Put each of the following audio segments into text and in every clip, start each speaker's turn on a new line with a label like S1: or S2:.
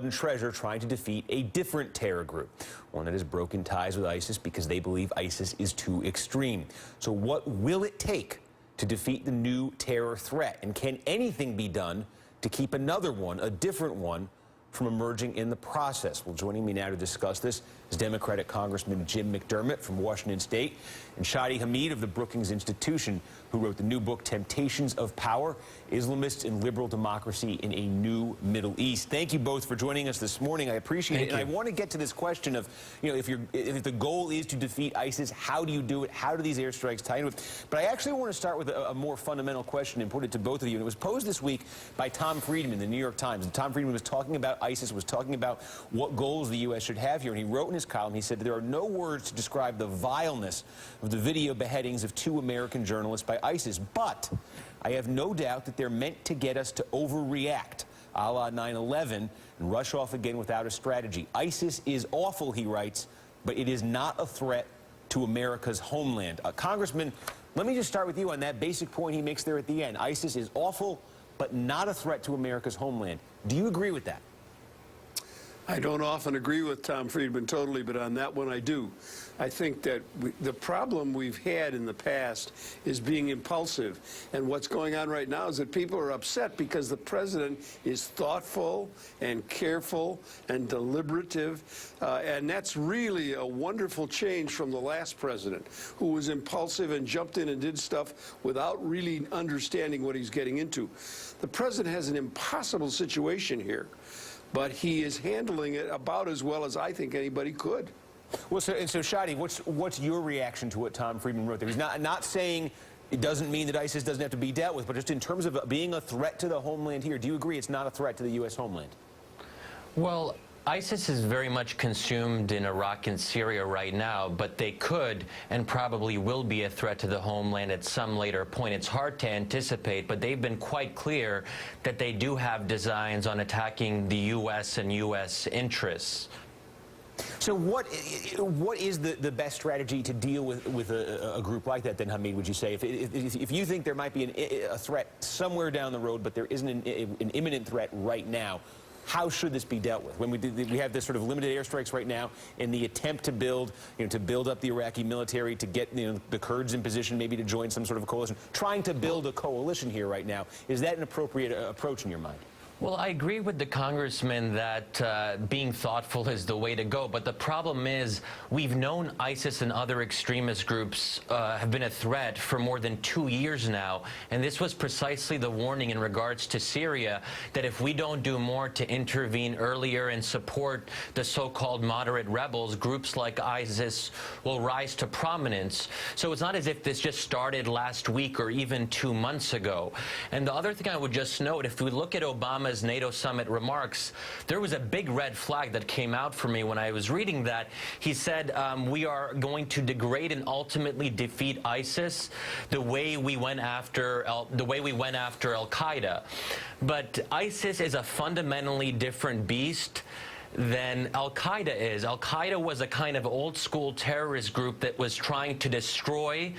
S1: and treasure trying to defeat a different terror group, one that has broken ties with ISIS because they believe ISIS is too extreme. So what will it take to defeat the new terror threat? And can anything be done to keep another one, a different one, from emerging in the process? Well, joining me now to discuss this is Democratic Congressman Jim McDermott from Washington State and Shadi Hamid of the Brookings Institution, who wrote the new book, Temptations of Power, Islamists and Liberal Democracy in a New Middle East. Thank you both for joining us this morning. I appreciate it. And I want to get to this question of, if the goal is to defeat ISIS, how do you do it? How do these airstrikes tie into it? But I actually want to start with a more fundamental question and put it to both of you. And it was posed this week by Tom Friedman in the New York Times. And Tom Friedman was talking about ISIS, was talking about what goals the U.S. should have here. And he wrote in his column, he said, there are no words to describe the vileness of the video beheadings of 2 American journalists by ISIS. But I have no doubt that they're meant to get us to overreact, a la 9/11, and rush off again without a strategy. ISIS is awful, he writes, but it is not a threat to America's homeland. Congressman, let me just start with you on that basic point he makes there at the end. ISIS is awful, but not a threat to America's homeland. Do you agree with that?
S2: I don't often agree with Tom Friedman totally, but on that one I do. I think that the problem we've had in the past is being impulsive. And what's going on right now is that people are upset because the president is thoughtful and careful and deliberative. And that's really a wonderful change from the last president, who was impulsive and jumped in and did stuff without really understanding what he's getting into. The president has an impossible situation here, but he is handling it about as well as I think anybody could.
S1: Well, so Shadi, what's your reaction to what Tom Friedman wrote there? He's not saying it doesn't mean that ISIS doesn't have to be dealt with, but just in terms of being a threat to the homeland here, do you agree it's not a threat to the U.S. homeland?
S3: Well, ISIS is very much consumed in Iraq and Syria right now, but they could and probably will be a threat to the homeland at some later point. It's hard to anticipate, but they've been quite clear that they do have designs on attacking the U.S. and U.S. interests.
S1: So what is the best strategy to deal with a group like that, then, Hamid, would you say? If you think there might be a threat somewhere down the road, but there isn't an imminent threat right now, how should this be dealt with? When we have this sort of limited airstrikes right now in the attempt to build up the Iraqi military, to get the Kurds in position maybe to join some sort of a coalition, trying to build a coalition here right now, is that an appropriate approach in your mind?
S3: Well, I agree with the congressman that being thoughtful is the way to go, but the problem is we've known ISIS and other extremist groups have been a threat for more than 2 years now, and this was precisely the warning in regards to Syria, that if we don't do more to intervene earlier and support the so-called moderate rebels, groups like ISIS will rise to prominence. So it's not as if this just started last week or even 2 months ago. And the other thing I would just note, if we look at Obama's NATO summit remarks, there was a big red flag that came out for me when I was reading that. He said, we are going to degrade and ultimately defeat ISIS the way we went after Al-Qaeda. But ISIS is a fundamentally different beast than Al-Qaeda is. Al-Qaeda was a kind of old-school terrorist group that was trying to destroy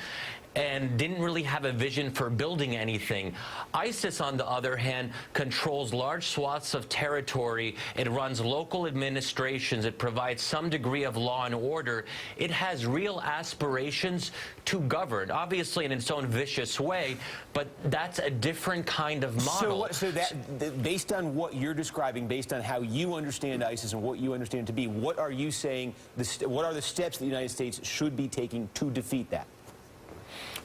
S3: and didn't really have a vision for building anything. ISIS, on the other hand, controls large swaths of territory. It runs local administrations. It provides some degree of law and order. It has real aspirations to govern, obviously in its own vicious way, but that's a different kind of model.
S1: So that, based on what you're describing, based on how you understand ISIS and what you understand it to be, what are you saying, what are the steps the United States should be taking to defeat that?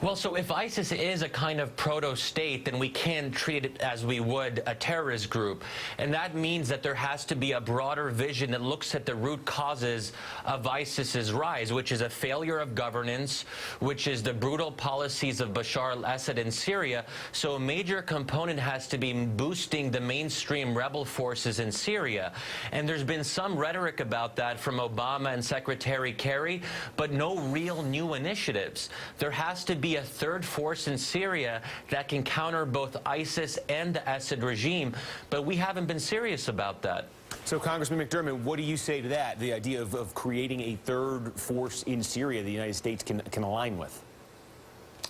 S3: Well, so if ISIS is a kind of proto-state, then we can treat it as we would a terrorist group. And that means that there has to be a broader vision that looks at the root causes of ISIS's rise, which is a failure of governance, which is the brutal policies of Bashar al-Assad in Syria. So a major component has to be boosting the mainstream rebel forces in Syria. And there's been some rhetoric about that from Obama and Secretary Kerry, but no real new initiatives. There has to be a third force in Syria that can counter both ISIS and the Assad regime, but we haven't been serious about that.
S1: So, Congressman McDermott, what do you say to that, the idea of creating a third force in Syria the United States can align with?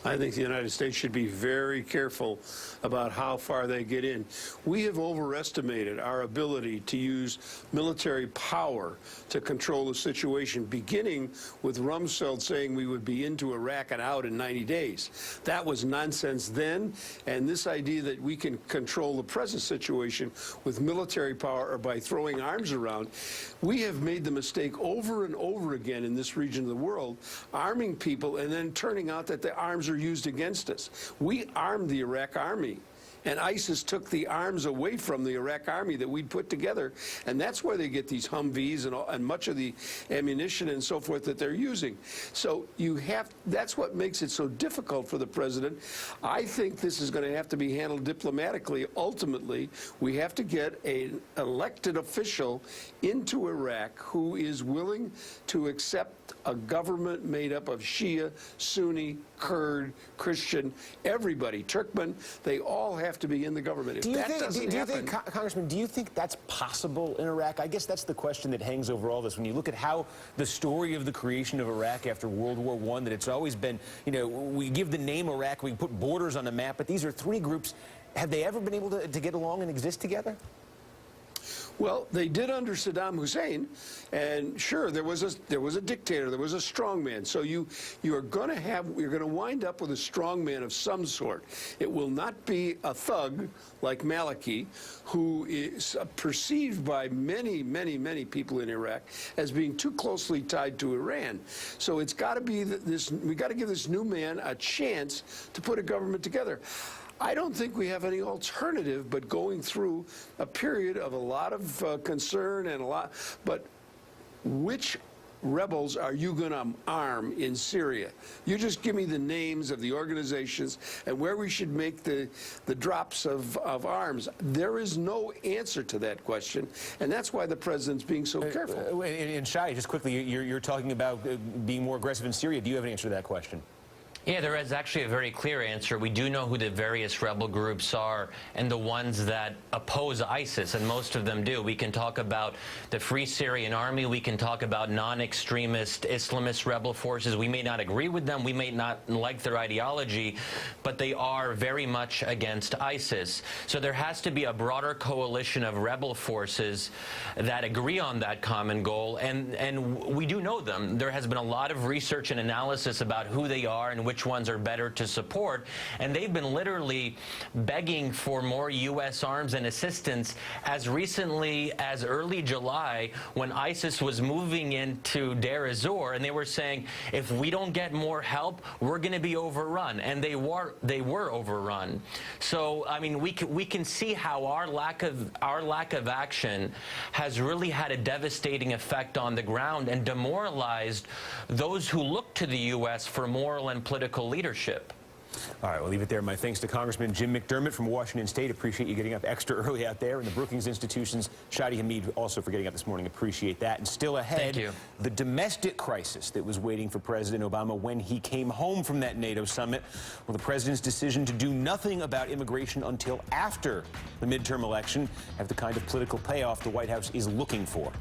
S2: I think the United States should be very careful about how far they get in. We have overestimated our ability to use military power to control the situation, beginning with Rumsfeld saying we would be into Iraq and out in 90 days. That was nonsense then, and this idea that we can control the present situation with military power or by throwing arms around, we have made the mistake over and over again in this region of the world, arming people and then turning out that the arms are used against us. We armed the Iraq army, and ISIS took the arms away from the Iraq army that we'd put together, and that's where they get these Humvees and much of the ammunition and so forth that they're using. So that's what makes it so difficult for the president. I think this is going to have to be handled diplomatically. Ultimately, we have to get an elected official into Iraq who is willing to accept a government made up of Shia, Sunni, Kurd, Christian, everybody, Turkmen, they all have to be in the government.
S1: Congressman, do you think that's possible in Iraq? I guess that's the question that hangs over all this. When you look at how the story of the creation of Iraq after World War I, that it's always been, you know, we give the name Iraq, we put borders on the map, but these are three groups. Have they ever been able to get along and exist together?
S2: Well, they did under Saddam Hussein, and sure, there was a dictator, there was a strongman. So you're going to wind up with a strongman of some sort. It will not be a thug like Maliki, who is perceived by many, many, many people in Iraq as being too closely tied to Iran. So it's got to be we got to give this new man a chance to put a government together. I don't think we have any alternative but going through a period of a lot of concern and but which rebels are you going to arm in Syria? You just give me the names of the organizations and where we should make the drops of arms. There is no answer to that question, and that's why the president's being so careful.
S1: And Shai, just quickly, you're talking about being more aggressive in Syria. Do you have an answer to that question?
S3: Yeah, there is actually a very clear answer. We do know who the various rebel groups are and the ones that oppose ISIS, and most of them do. We can talk about the Free Syrian Army. We can talk about non-extremist Islamist rebel forces. We may not agree with them. We may not like their ideology, but they are very much against ISIS. So there has to be a broader coalition of rebel forces that agree on that common goal, and we do know them. There has been a lot of research and analysis about who they are and which ones are better to support, and they've been literally begging for more U.S. arms and assistance as recently as early July, when ISIS was moving into Deir ez-Zor, and they were saying, if we don't get more help, we're going to be overrun, and they were overrun. So I mean, we can see how our lack of action has really had a devastating effect on the ground and demoralized those who look to the U.S. for moral and political leadership.
S1: All right, we'll leave it there. My thanks to Congressman Jim McDermott from Washington State. Appreciate you getting up extra early out there. And the Brookings Institution's Shadi Hamid also for getting up this morning. Appreciate that. And still ahead,
S3: thank you,
S1: the domestic crisis that was waiting for President Obama when he came home from that NATO summit. Well, the president's decision to do nothing about immigration until after the midterm election have the kind of political payoff the White House is looking for.